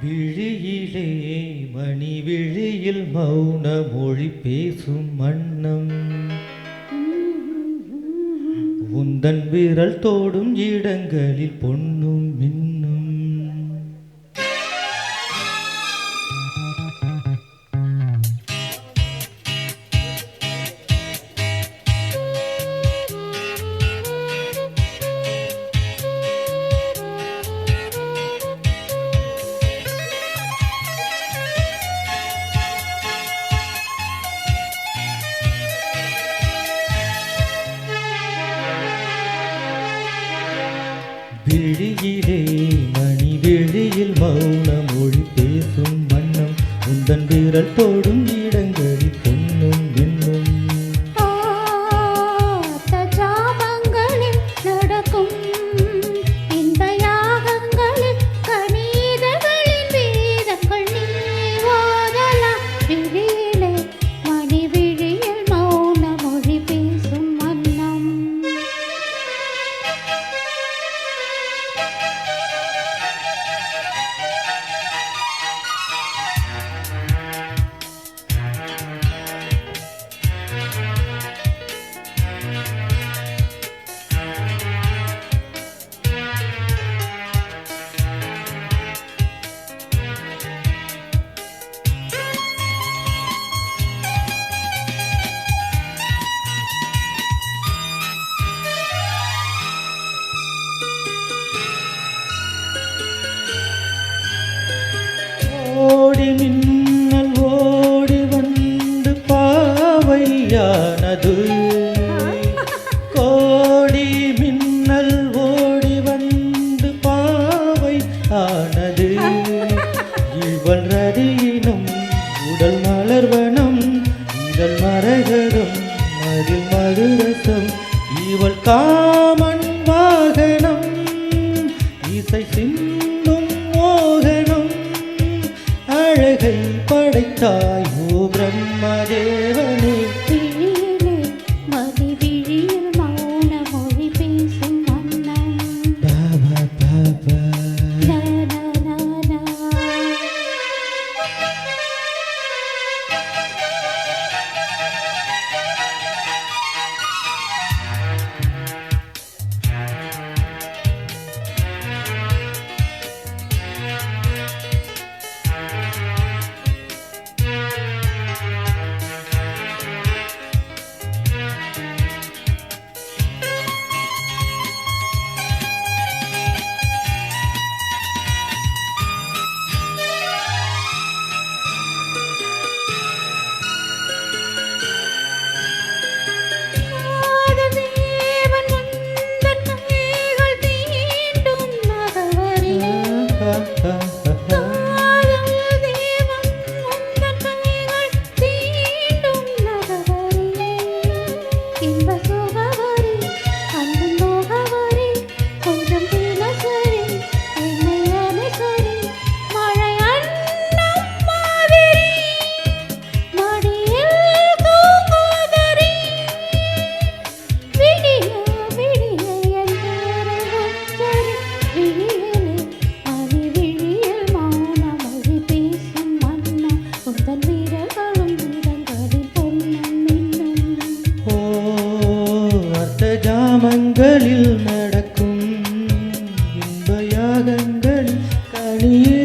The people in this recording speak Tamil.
விழியிலே மணி விழியில் மௌன மொழி பேசும் மன்னம் உந்தன் விரல் தோடும் இடங்களில் பொன்னும் மின்னும். விழியிலே மணி விழியில் மௌன மொழி பேசும் வண்ணம் உந்தன் விரல் தோடும் இடங்களில் பொன்னும் மின்னும். நடக்கும் இந்த யாகங்களில் கணிதங்களின் வேதங்கள் நீ ஓதலாம். விழியிலே மணி விழியில் மௌன மொழி பேசும் வண்ணம். ஓடி மின்னல் ஓடி வந்து பாவையானது. கோடி மின்னல் ஓடி வந்து பாவை ஆனது. இவள் ரதியினம் உடல் மலர்வனம் இதழ் மரகதம் அதில் மதுரசம். இவள் காமன் வாகனம் இசை சிந்தும் மோகனம். அழகை படைத்தாய் ஓ பிரம்மதேவனே. விழியிலே மணி விழியில் மௌன மொழி பேசும் வண்ணம். பாபா பாபா நா, நா, நா, நா. ஜாமங்களில் நடக்கும் இன்ப யாகங்களில் கனியே